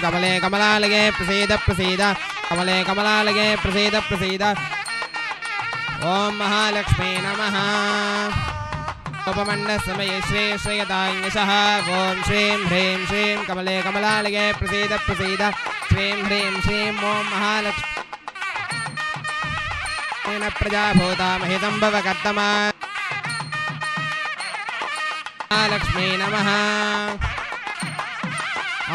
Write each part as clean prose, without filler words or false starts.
कमले कमलालये प्रसीद प्रसीद कमले कमलालये प्रसीद प्रसीद ओम महालक्ष्मी नमः उपमण्डसमये श्री श्रीयताङ्गशः ओम श्रीं ह्रीं श्रीं कमले कमलालये प्रसीद प्रसीद श्रीं ह्रीं श्रीं ओम महालक्ष्मी प्रजाभूता महितं भवकर्तमा महालक्ष्मी नमः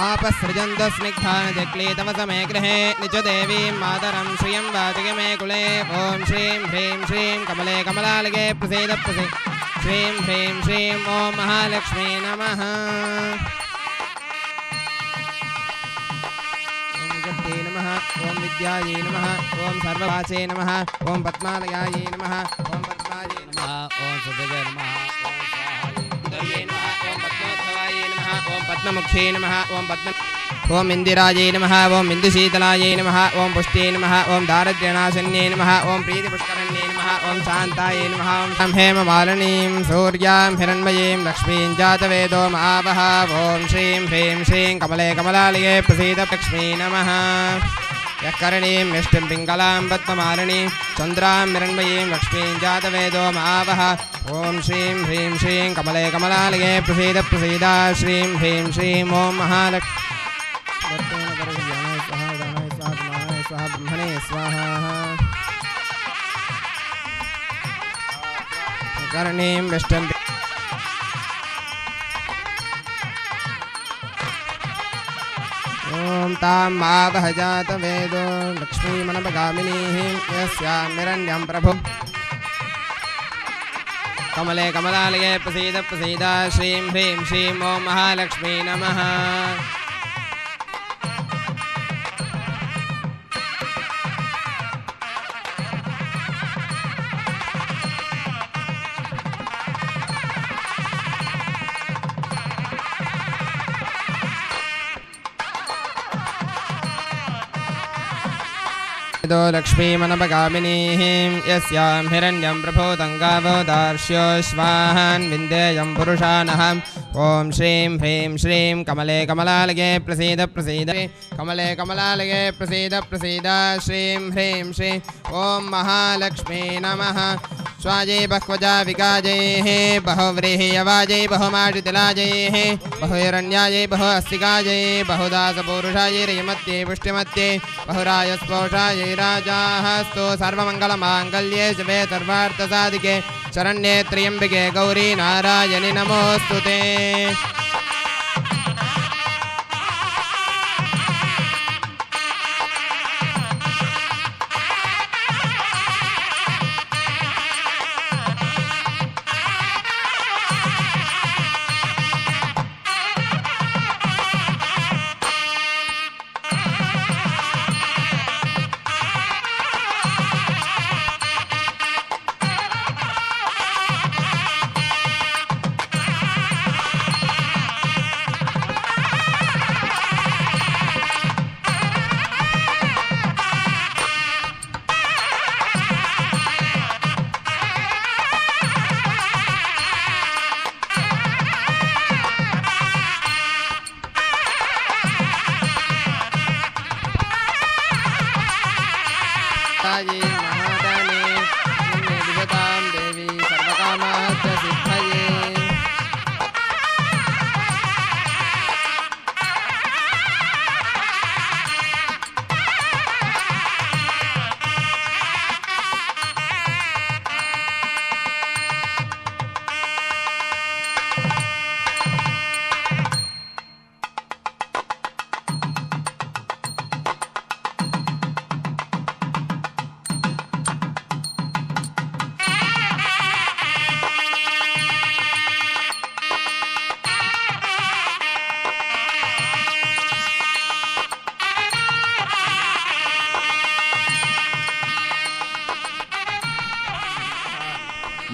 आपसृजन्तु स्निग्धानजक्लीतमसमे गृहे निजदेवीं मातरं श्रियं वाचके मे कुले ॐ श्रीं ह्रीं श्रीं कमले कमलालये प्रसीद प्रसीद श्रीं ह्रीं श्रीं ॐ महालक्ष्मी नमः ॐ गद्दे नमः ॐ विद्यायै नमः ॐ सर्ववाचे नमः ॐ पद्मालयायै नमः ॐ पद्मायै नमः ॐ सुभगे नमः ओम पद्ममुख्ये नमः ओम इंदिरायै नमः ओम इंदुशीतलायै नमः ओम पुष्ट्यै नमः ओम दारिद्र्यनाशन्यै नमः ओम प्रीतिपुष्करण्यै नमः ओम शान्तायै नमः ओम हेममालिनीं सूर्यां हिरण्मयीं लक्ष्मीं जातवेदो महावः ओम श्रीं ह्रीं श्रीं कमले कमलालये प्रसीद लक्ष्मी नमः यकर्णीं निष्टिं पिङ्गलां पद्ममालिनीं चन्द्रां हिरण्मयीं लक्ष्मीं जातवेदो महावः ओम श्रीं ह्रीं श्रीं कमले कमलालये प्रसीद प्रसीद श्रीं ह्रीं श्रीं ओम महालक्ष्मी ब्रह्मणे स्वाहा कर्णीं विष्टं ओम तां मावह जातवेदो लक्ष्मीमनपगामिनीः यस्यां हिरण्यं प्रभु कमले कमलालये प्रसीद प्रसीद श्रीं ह्रीं श्रीं ओम महालक्ष्मी नमः लक्ष्मीमनपगामिनीः यस्यां हिरण्यं प्रभूतं गावो दार्श्यो स्वाहान् विन्देयं पुरुषानहम् ॐ श्रीं ह्रीं श्रीं कमले कमलालये प्रसीद प्रसीद कमले कमलालये प्रसीद प्रसीद श्रीं ह्रीं श्रीं ॐ महालक्ष्मी नमः स्वाजै बह्वजा विगाजैः बहुव्रीह्यवाजै बहुमाटितिलाजैः बहुहिरण्यायै बहु अस्तिकाजै बहुदासपूरुषायै रयमत्यै पुष्टिमत्यै बहुरायस्पोषायै राजास्तु सर्वमङ्गलमाङ्गल्ये शिवे सर्वार्थसाधिके शरण्ये त्र्यम्बिके गौरी नारायणि नमोऽस्तु ते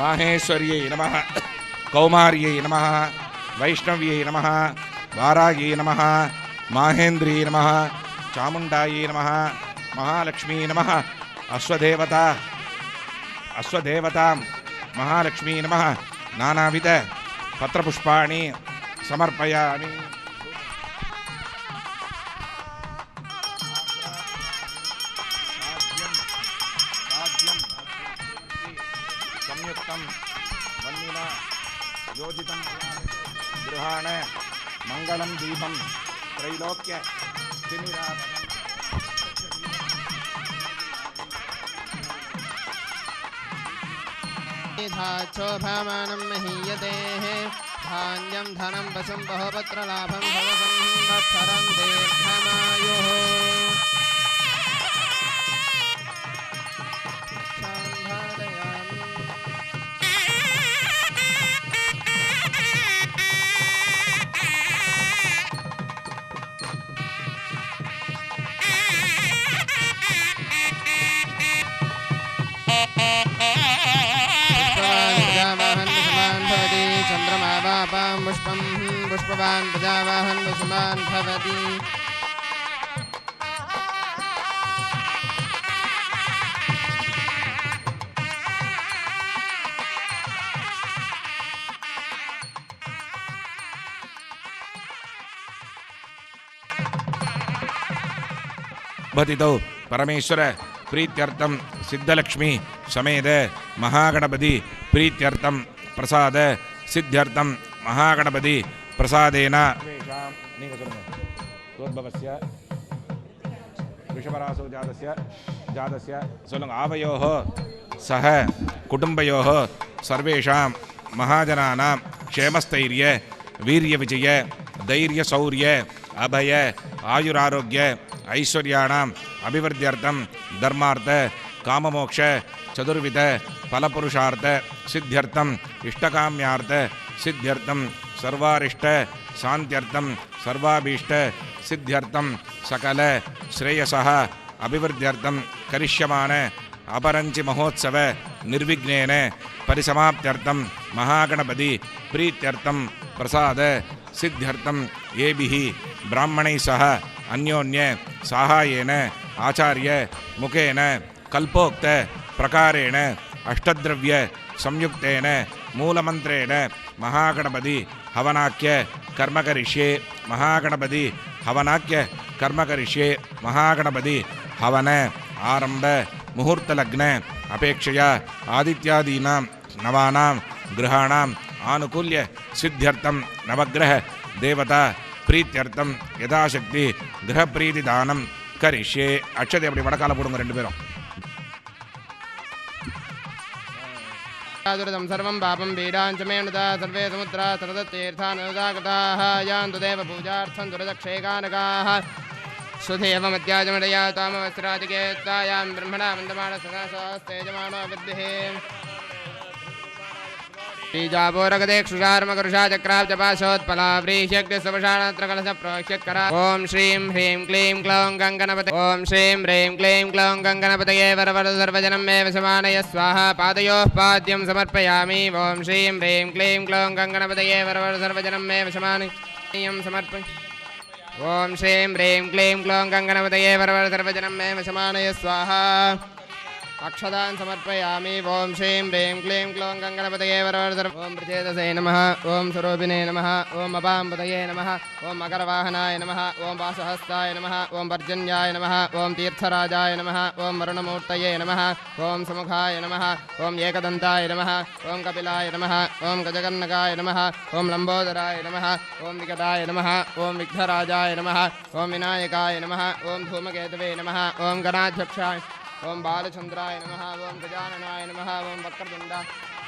माहेश्वर्यै नमः कौमार्यै नमः वैष्णव्यै नमः वारायै नमः माहेन्द्री नमः चामुण्डायै नमः महालक्ष्मी नमः अश्वदेवतां महालक्ष्मी नमः नानाविध पत्रपुष्पाणि समर्पयामि संयुक्तं वह्निना योजितं गृहाण मङ्गलं दीपं त्रैलोक्य तिमिरापणम् शोभामानं महीयते धान्यं धनं वशं बहुपत्रलाभं भवसंवत्सरं दीर्घमायुः पुष्पं पुष्पवान् प्रजावाहन् वसुमान् भवति भतितौ परमेश्वर प्रीत्यर्थं सिद्धलक्ष्मी समेत महागणपति प्रीत्यर्थं प्रसाद सिद्ध्यर्थं महागणपति प्रसादेन वृषभरासो जातस्य आवयोः सह कुटुम्बयोः सर्वेषां महाजनानां क्षेमस्थैर्य वीर्यविजय धैर्यशौर्य अभय आयुरारोग्य ऐश्वर्याणाम् अभिवृद्ध्यर्थं धर्मार्थ काममोक्ष चतुर्विध फलपुरुषार्थ सिद्ध्यर्थं इष्टकाम्यार्थ सिद्ध्यर्थं सर्वारिष्ट शान्त्यर्थं सर्वाभीष्ट सिद्ध्यर्थं सकल श्रेयसः अभिवृद्ध्यर्थं करिष्यमाण अपरञ्चि महोत्सव निर्विघ्नेन परिसमाप्त्यर्थं महागणपति प्रीत्यर्थं प्रसाद सिद्ध्यर्थं येभिः ब्राह्मणैः सह अन्योन्य साहाय्येन आचार्य मुखेन कल्पोक्त प्रकारेण अष्टद्रव्य संयुक्तेन मूलमन्त्रेण महागणपति हवनाख्य कर्म करिष्ये महागणपति हवनाख्य कर्म करिष्ये महागणपति हवन आरंभ मुहूर्तलग्न अपेक्षया आदित्यादीनां नवानां ग्रहाणाम् आनुकूल्य सिद्ध्यर्थं नवग्रह देवता प्रीत्यर्थं यथाशक्ति गृहप्रीतिदानं करिष्ये अक्षते अपनी वडकाल पोडुंगा रेंडु पेरुम दुरितं सर्वं पापं पीडाञ्च मे नुता सर्वे समुद्रा सरदतीर्थानुदागताः यान्तु देवपूजार्थं दुरदक्षेकानकाः सुधेवमत्याजमडया तामवस्त्रादिकेत्तायां ब्रह्मणा वन्दमानसदास्तेजमानो विद्भिः बीजापोरगदेक्षुषार्मकरुषा चक्राब्जपाशोत्पलाव्रीह्यग्निसवशाणत्रकलशप्रोह्यत्करा ॐ श्रीं ह्रीं क्लीं क्लौं गङ्गणपते ॐ श्रीं ह्रीं क्लीं क्लौं गङ्गणपतये वरवरद सर्वजनं मे वशमानय स्वाहा पादयोः पाद्यं समर्पयामि ॐ श्रीं ह्रीं क्लीं क्लौं गङ्गणपतये वरवरद सर्वजनं मे वशमानयं समर्पय ॐ श्रीं ह्रीं क्लीं क्लौं गङ्गणपतये वरवरद सर्वजनं मे वशमानय स्वाहा अक्षदान् समर्पयामि ॐ श्रीं ह्रीं क्लीं क्लौं गङ्गणपतये वरवरद ॐ प्रचेतसे नमः ॐ स्वरूपिणे नमः ॐ अपाम्पतये नमः ॐ मकरवाहनाय नमः ॐ वासहस्ताय नमः ॐ पर्जन्याय नमः ॐ तीर्थराजाय नमः ॐ वरुणमूर्तये नमः ॐ समुखाय नमः ॐ एकदन्ताय नमः ॐ कपिलाय नमः ॐ गजकर्णकाय नमः ॐ लम्बोदराय नमः ॐ विकटाय नमः ॐ विघ्नराजाय नमः ॐ विनायकाय नमः ॐ धूमकेतवे नमः ॐ गणाध्यक्षाय ओं बालचंद्राय नमः ओं गजाननाय नमः ओं वक्रतुंड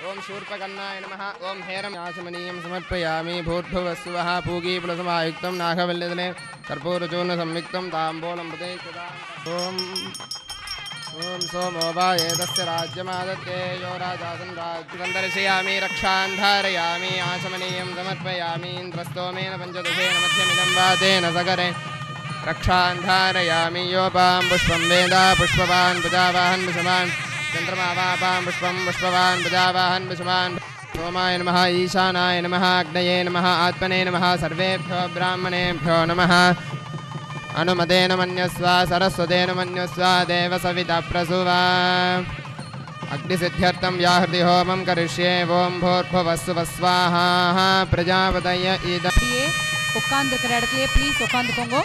ओं शूर्पकर्णाय नमः ओं हेरं आचमनीयं समर्पयामि भूर्भुवस्सुवः पूगीफलसमायुक्तं नागवल्यदले कर्पूरचूर्णसंयुक्तं ताम्बूलं प्रदेशदाम् ओं सोमो वा एतस्य राज्यमादत्ते यो राजासं राज्यं दर्शयामि रक्षां धारयामि आचमनीयं समर्पयामि इन्द्रस्तोमेन पञ्चदशेन मध्यमिदं वा तेन सगरे रक्षां धारयामि योपां पुष्पं वेदा पुष्पवान् प्रजावाहन् विषमान् चन्द्रमा वापां पुष्पं पुष्पवान् प्रजावाहन् विषमान् सोमाय नमः ईशानाय नमः अग्नये नमः आत्मने नमः सर्वेभ्यो ब्राह्मणेभ्यो नमः अनुमतेन मन्यस्व सरस्वतेन मन्यस्व देवसविता प्रसुवा अग्निसिद्ध्यर्थं व्याहृति होमं करिष्ये ओं भूर्भुवस्सुवः स्वाहा प्रजापतय इदं உட்கார்ந்துக்கிற இடத்துலயே ப்ளீஸ் உட்காந்துக்கோங்க.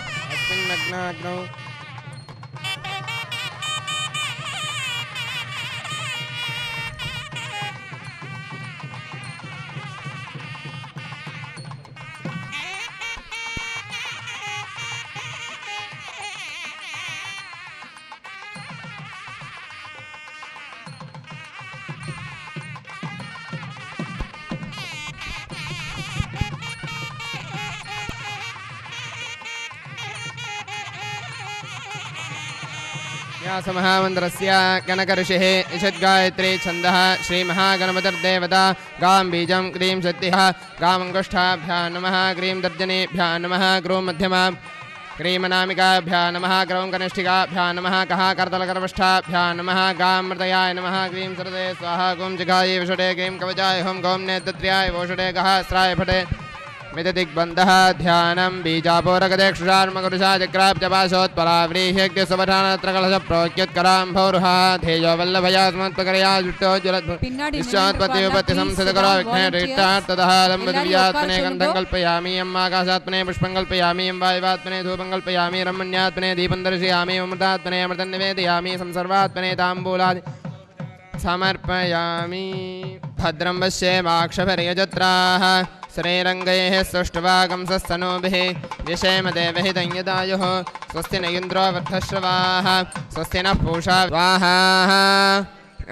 व्यासमहामन्त्रस्य गणकऋषिः ईषद्गायत्री छन्दः श्रीमहागणपतिर्देवता गां बीजं क्रीं सत्यः गामङ्गुष्ठाभ्यां नमः क्रीं तर्जनीभ्यां नमः ग्रूं मध्यमा क्रीमनामिकाभ्यां नमः ग्रौं कनिष्ठिकाभ्यां नमः कः करतलकर्मष्ठाभ्यां नमः गां मृतयाय नमः क्रीं सरदे स्वाहा गुं जिघायै विषडे क्रीं कवचाय हुं गौं नेत्रत्र्याय वोषडे गः स्राय फटे मितदिग्बन्धः ध्यानं बीजापोरगदेक्षुषार्मकुरुषाजग्राब्जपाशोत्पलाव्रीह्यज्ञसुवधानत्रकलशप्रोक्युत्कराम्भोरुहा धेयो वल्लभया स्मत्तकरया जुष्टो जुलद्विश्वात्पत्युपत्ति संसितकराविघ्नेरीष्टार्थदः लम्बदिव्यात्मने गन्धं कल्पयामि यम् आकाशात्मने पुष्पं कल्पयामि यम् वायुवात्मने धूपं कल्पयामि रमण्यात्मने दीपं दर्शयामि अमृतात्मने अमृतं निवेदयामि संसर्वात्मने ताम्बूलादि समर्पयामि भद्रं पश्येमाक्षभिर्यजत्राः श्रीरङ्गैः सुष्ठुवागंसस्तनूभिः दिशेमदेवः दंयदायुः स्वस्ति न इन्द्रो वर्धश्रवाः स्वस्ति नः पूषा स्वाहा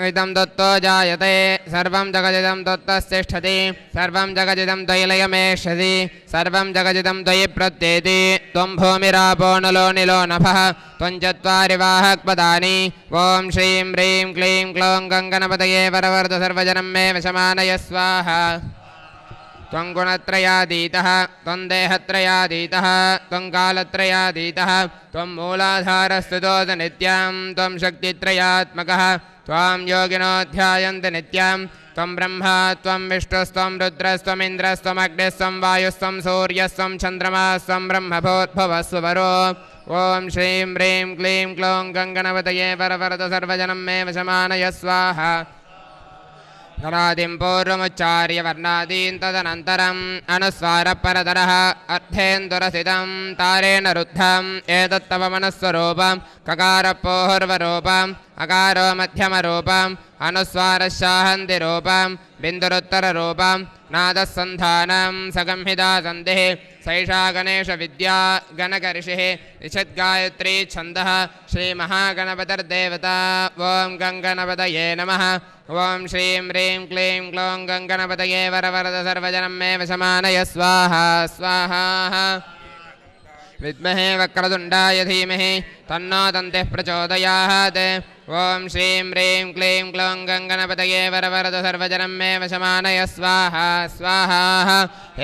इदं दत्तो जायते सर्वं जगदिदं दत्तस्तिष्ठति सर्वं जगदिदं द्वैलयमेष्यति सर्वं जगदिदं द्वयि प्रत्येति त्वं भूमिरापो नलो निलो नभः त्वं चत्वारि वाहक्पदानि ॐ श्रीं ह्रीं क्लीं क्लौं गङ्गणपतये वरवरद सर्वजनं मे वशमानय स्वाहा त्वं गुणत्रयातीतः त्वं देहत्रयातीतः त्वं कालत्रयातीतः त्वं मूलाधारस्तुतोऽथ नित्यं त्वं शक्तित्रयात्मकः त्वां योगिनो ध्यायन्ति नित्यं त्वं ब्रह्मा त्वं विष्णुस्त्वं रुद्रस्त्वमिन्द्रस्त्वमग्निस्त्वं वायुस्त्वं सूर्यस्त्वं चन्द्रमास्त्वं ब्रह्मभूद्भवस्वरो ॐ श्रीं ह्रीं क्लीं क्लौं गङ्गणपतये वरवरद सर्वजनं मे वशमानय स्वाहा गणादिं पूर्वमुच्चार्य वर्णादीन् तदनन्तरम् अनुस्वारपरतरः अर्थेन्दुरसितं तारेण रुद्धम् एतत्तव मनस्वरूपं ककारपोहर्वरूपम् अकारो मध्यमरूपम् अनुस्वारशाहन्तिरूपं बिन्दुरुत्तररूपं नादसन्धानं सगंहिता सन्धिः सैषा गणेशविद्या गणकऋषिः ईषद्गायत्री छन्दः श्रीमहागणपतिर्देवता ॐ गङ्गणपतये नमः ॐ श्रीं ह्रीं क्लीं क्लौं गङ्गणपतये वरवरद सर्वजनं मे वशमानय स्वाहा स्वाहा विद्महे वक्रतुण्डाय धीमहि तन्नो दन्तिः प्रचोदयात् ॐ श्रीं ह्रीं क्लीं क्लौं गङ्गणपतये वरवरद सर्वजनं मे वशमानय स्वाहा स्वाहा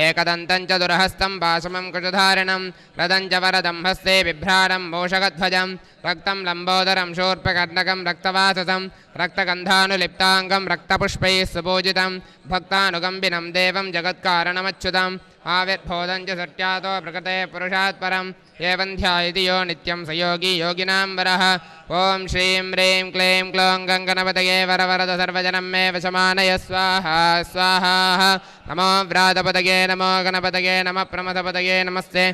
एकदन्तं च दुरहस्तं वासमं कुशधारिणं रदं च वरदं हस्ते बिभ्राणं मूषकध्वजं रक्तं लम्बोदरं शूर्पकर्णकं रक्तवाससं रक्तगन्धानुलिप्ताङ्गं रक्तपुष्पैः सुपूजितं भक्तानुकम्बिनं देवं जगत्कारणमच्युतम् आविर्भूतं च सत्यातो प्रकृते पुरुषात् परम् एवं ध्यायति यो नित्यं स योगी योगिनां वरः ॐ श्रीं ह्रीं क्लीं क्लौं गङ्गणपतये वरवरद सर्वजनं मे वशमानय स्वाहा स्वाहा नमो व्रातपतये नमो गणपतये नमः प्रमथपतये नमस्ते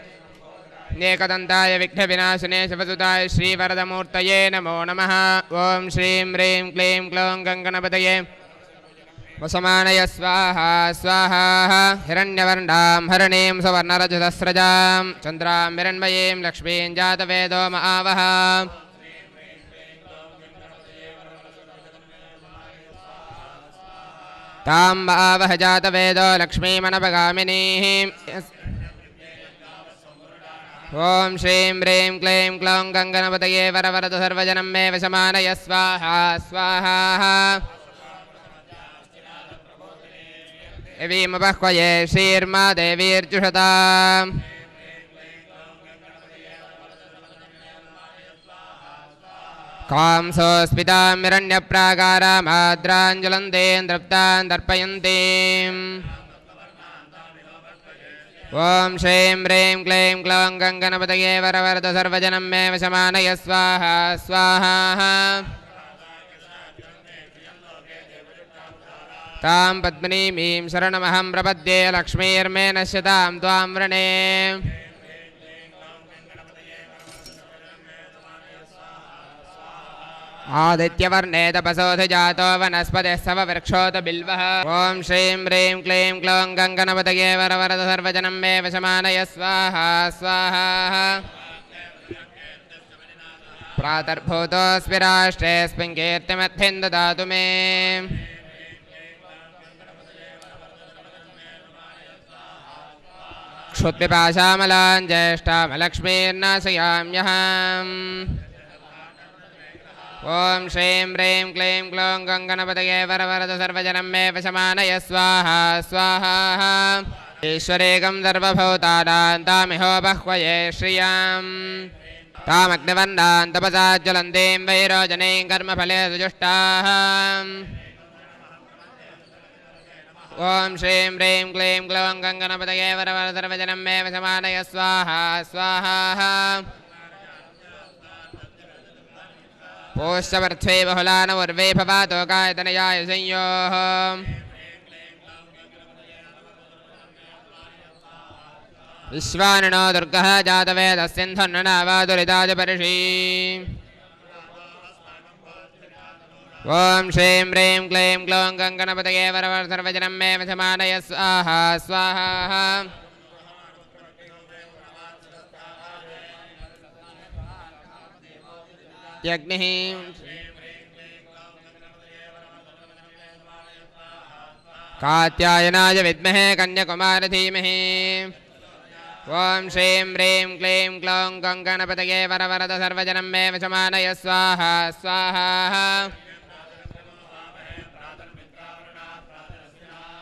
एकदन्ताय विघ्नविनाशिने शिवसुताय श्रीवरदमूर्तये नमो नमः ॐ श्रीं ह्रीं क्लीं क्लौं गङ्गणपतये वसमानय स्वाहा स्वाहा हिरण्यवर्णां हरणीं सुवर्णरजतस्रजां चन्द्रां हिरण्मयीं लक्ष्मीं जातवेदो महावः तां महावः जातवेदो लक्ष्मीमनपगामिनीः ॐ श्रीं ह्रीं क्लीं क्लौं गङ्गणपतये वरवरद सर्वजनं मे वशमानय स्वाहा स्वाहा एवीमुपह्वये श्रीर्मा देवीर्जुषता कां सोऽस्मितां हिरण्यप्राकारामाद्राञ्जलन्तीं दृप्तां दर्पयन्तीम् ॐ श्रीं ह्रीं क्लीं क्लौं गङ्गणपतये वरवरद सर्वजनं मे वशमानय स्वाहा स्वाहा तां पद्मिनीमीं शरणमहं प्रपद्ये लक्ष्मीर्मे नश्यतां त्वां वृणे आदित्यवर्णे तपसोऽधिजातो वनस्पतिः सववृक्षोत बिल्वः ॐ श्रीं ह्रीं क्लीं क्लौं गङ्गणपतये वरवरद सर्वजनं मे वशमानय स्वाहा स्वाहा प्रातर्भूतोऽस्मि राष्ट्रेऽस्मिन् कीर्तिमद्भिं ददातु मे क्षुत्पिपाशामलां ज्येष्ठामलक्ष्मीर्नाशयाम्यहम् ॐ श्रीं ह्रीं क्लीं क्लौं गङ्गणपतये वरवरद सर्वजनं मे वशमानय स्वाहा स्वाहा ईश्वरेकं सर्वभूतानां तामिहोपह्वये श्रियाम् तामग्निवर्णां तपसा ज्वलन्तीं वैरोजनीं कर्मफले सुजुष्टाः ॐ श्रीं ह्रीं क्लीं क्लौं गङ्गणपतये वरवरद सर्वजनं मे वशमानय स्वाहा स्वाहा पोष्यवर्थे बहुलान उर्वे भवातो गायतनयाय संयोः विश्वानिनो दुर्गः जातवेदस्यन्धन्ननावादुरिताजपर्षि ॐ श्रीं ह्रीं क्लीं क्लौं गङ्गणपतये वरवरद सर्वजनं मे वशमानय स्वाहा स्वाहा यज्ञः कात्यायनाय विद्महे कन्याकुमारी धीमहि ॐ श्रीं ह्रीं क्लीं क्लौं गङ्गणपतये वरवरद सर्वजनं मे वशमानय स्वाहा स्वाहा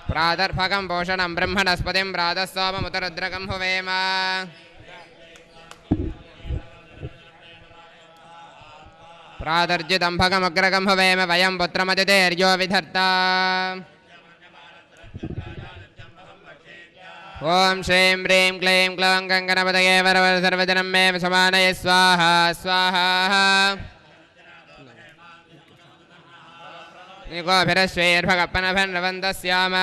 प्रातर्भकं पोषणं ब्रह्मणस्पतिं प्रातः सोममुतरुद्रकं हुवेम प्रातर्जिदम्भकमग्रगं हुवेम वयं पुत्रमतितेर्यो विधर्ता ॐ श्रीं ह्रीं क्लीं क्लौं गङ्गणपतये वरवरद सर्वजनं मे वशमानय स्वाहा स्वाहा निकोभिरश्वेर्भगप्पनभन्रवन्तस्याम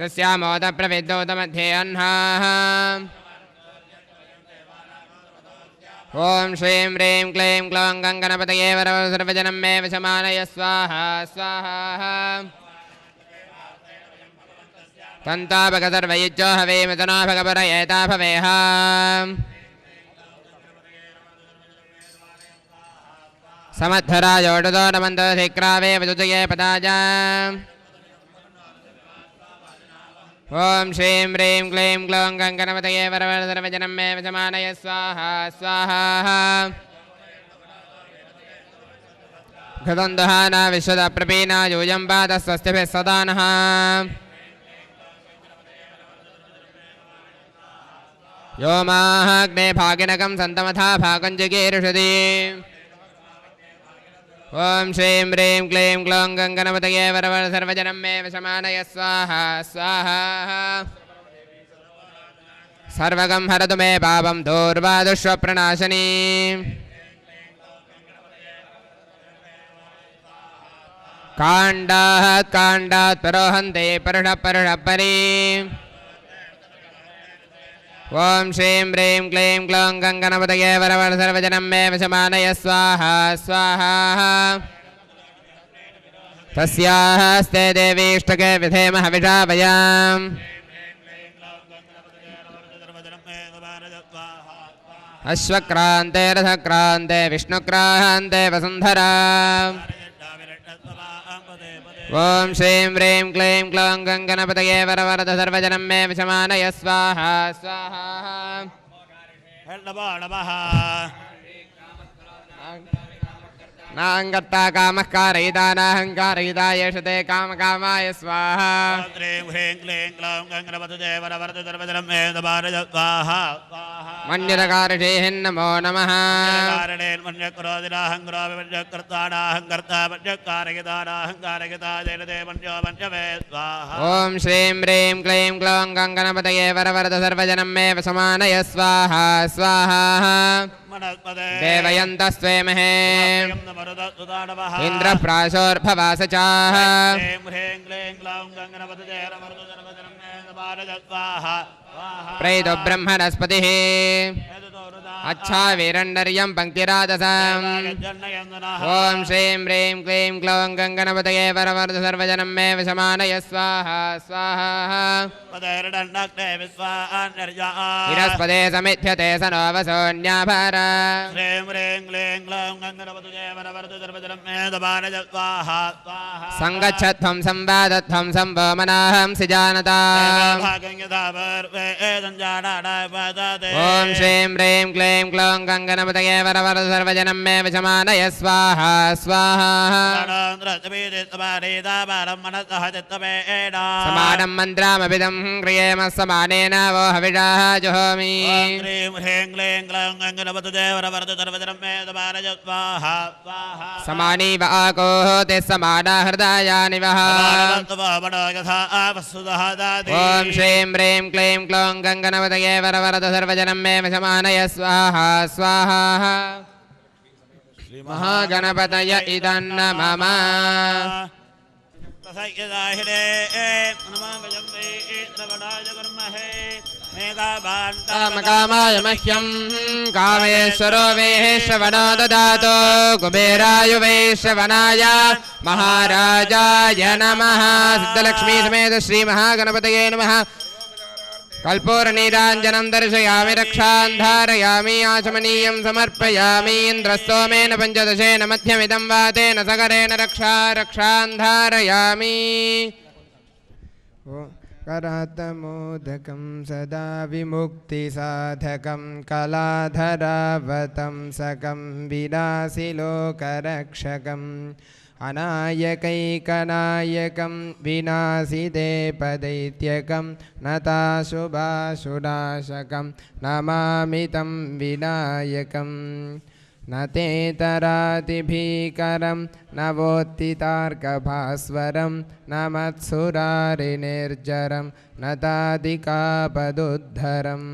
श्यामोदप्रविद्योतमध्ये अह्नाः ॐ श्रीं ह्रीं क्लीं क्लौं गङ्गणपतये वरवरद सर्वजनं मे वशमानय स्वाहा स्वाहा तन्ताभगसर्वयुज्यो हवेमतनो भगपरयेता भवेह समद्धराजोटुतो नमन्तधिक्रावे वदुतये पदाज ॐ श्रीं ह्रीं क्लीं क्लौं गङ्गणपतये वरवरद सर्वजनं मे वशमानय स्वाहा स्वाहा घृतं दहाना विश्वदप्रपीना यूयं पादः स्वस्तिभिः सदा नः यो माहाग्ने भागिनकं सन्तमथा भागं जिगीर्षति ॐ श्रीं ह्रीं क्लीं क्लौं गङ्गणपतये वरवरद सर्वजनं मे वशमानय स्वाहा स्वाहा सर्वगं हरतु मे पापं दूर्वादुष्वप्रणाशनी काण्डात् काण्डात् परोहन्ते परुषः परुषः परि ॐ श्रीं ह्रीं क्लीं क्लौं गङ्गणपतये वरवरद सर्वजनं मे वशमानय स्वाहा स्वाहा तस्याः हस्ते देवीष्टके विधेम हविषा वयम् अश्वक्रान्ते रथक्रान्ते विष्णुक्रान्ते वसुन्धरा ॐ श्रीं ह्रीं क्लीं क्लौं गङ्गणपतये वरवरद सर्वजनं मे वशमानय स्वाहा स्वाहा नाङ्गत्ता कामः कारयिता नाहङ्कारयिता येष ते कामकामाय स्वाहा श्रीं ह्रीं क्लीं क्लौं गङ्गणपतये वरवरद सर्वजनं मे वशमानय स्वाहा मन्यदकारिषेः नमो नमः ॐ श्रीं ह्रीं क्लीं क्लौं गङ्गणपतये वरवरद सर्वजनं मे वशमानय स्वाहा स्वाहा देवयन्तस्त्वेमहे इन्द्रः प्राशोर्भवास च प्रैतो ब्रह्मणस्पतिः अच्छा वीरण्डर्यं पङ्क्तिराजसम् ॐ श्रीं ह्रीं क्लीं क्लौं गङ्गणपतये वरवरद सर्वजनं मे वशमानय स्वाहा स्वाहा इरस्पदे समिध्यते स नो वसोऽन्याभर सङ्गच्छध्वं संवादध्वं संवमनाहं सिजानता ॐ श्रीं ह्रीं क्लीं क्लौं गङ्गणपतये वरवरद सर्वजनं मे वशमानय स्वाहा स्वाहा समानं मन्त्रमभिदं क्रियेम समानेन वो हविषाः जुहोमि समानी व आकोः ते समाना हृदयानि वः ॐ श्रीं ह्रीं क्लीं क्लौं गङ्गणपतये वरवरद सर्वजनं मे वशमानय स्वाहा स्वाहा महागणपतय इदन्न मम कामाय मह्यं कामेश्वरो वेश्रवणो ददातु कुबेराय वैश्रवणाय महाराजाय नमः सिद्धलक्ष्मी समेत श्री महागणपतये नमः कल्पूरनीराञ्जनं दर्शयामि रक्षां धारयामि आचमनीयं समर्पयामि इन्द्रस्तोमेन पञ्चदशेन मध्यमिदं वातेन सगरेण रक्षां धारयामि करातमोदकं सदा विमुक्तिसाधकं कलाधरावतं सकं विनाशिलोकरक्षकम् अनायकैकनायकं विनाशिदेपदैत्यकं नताशुभाशुनाशकं नमामि तं विनायकं न तेतरातिभीकरं नवोत्थितार्कभास्वरं न मत्सुरारिनिर्जरं नतादिकापदुद्धरम्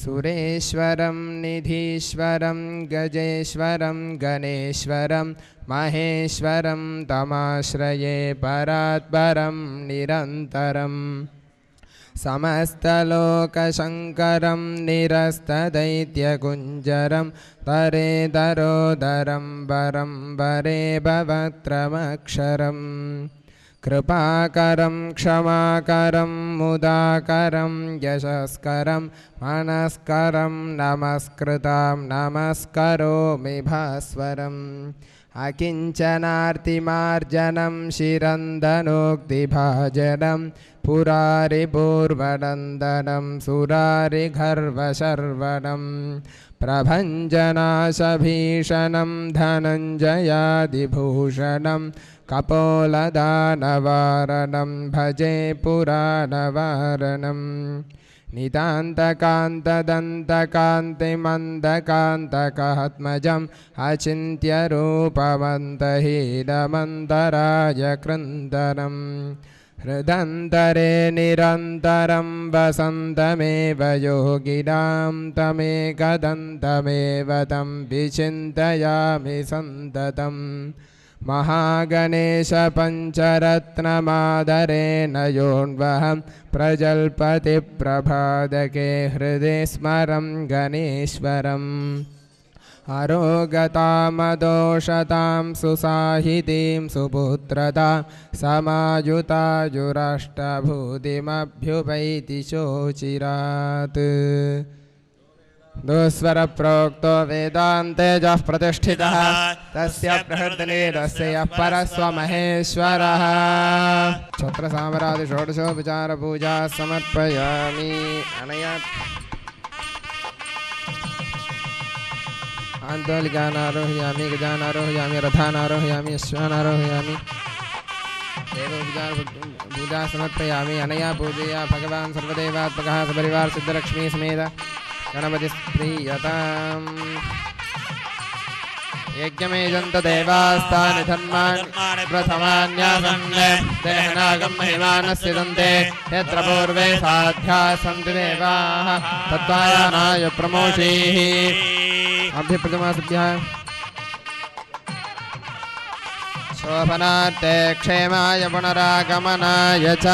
सुरेश्वरं निधीश्वरं गजेश्वरं गणेश्वरं महेश्वरं तमाश्रये परात्परं निरन्तरम् समस्तलोकशङ्करं निरस्तदैत्यकुञ्जरं तरेतरोदरं वरं वरे भवत्रमक्षरम् कृपाकरं क्षमाकरं मुदाकरं यशस्करं मनस्करं नमस्कृतां नमस्करोमि भास्वरम् अकिञ्चनार्तिमार्जनं शिरन्दनोक्तिभाजनं पुरारिपूर्वनन्दनं सुरारिगर्वशर्वणं प्रभञ्जनाशभीषणं धनञ्जयादिभूषणं कपोलदानवारणं भजे पुराणवारणम् नितान्तकान्तदन्तकान्तिमन्दकान्तकात्मजम् अचिन्त्यरूपमन्तहीनमन्तराय कृन्दनम् हृदन्तरे निरन्तरं वसन्तमेव योगिनां तमेकदन्तमेव तं विचिन्तयामि सन्ततम् महागणेशपञ्चरत्नमादरेण योऽन्वहं प्रजल्पतिप्रभादके हृदि स्मरं गणेश्वरम् अरोगतामदोषतां सुसाहितीं सुपुत्रतां समायुतायुराष्टभूतिमभ्युपैति शोचिरात् दुस्वर प्रोक्तो वेदान्तेजः प्रतिष्ठितः तस्य प्रहृतिर्यस्य यः परस्व महेश्वरः छत्रसामरादि षोडशोपचारपूजा समर्पयामि अनया आन्दोलिकानारोहयामि गजानारोहयामि रथानारोहयामि अश्वानारोहयामि पूजा समर्पयामि अनया पूजया भगवान् सर्वदेवात्मकः सपरिवार सिद्धलक्ष्मी समेत गणपतिस्प्रीयताम् यज्ञमेजन्त देवास्तानि धर्माणि प्रथमान्यासन् देहनागं महिमानस्य दन्ते यत्र पूर्वे साध्याः सन्ति देवाः तत्त्वायानाय प्रमोषीः अभ्यप्रथमासिद्ध्याः शोभनार्थे क्षेमाय पुनरागमनाय च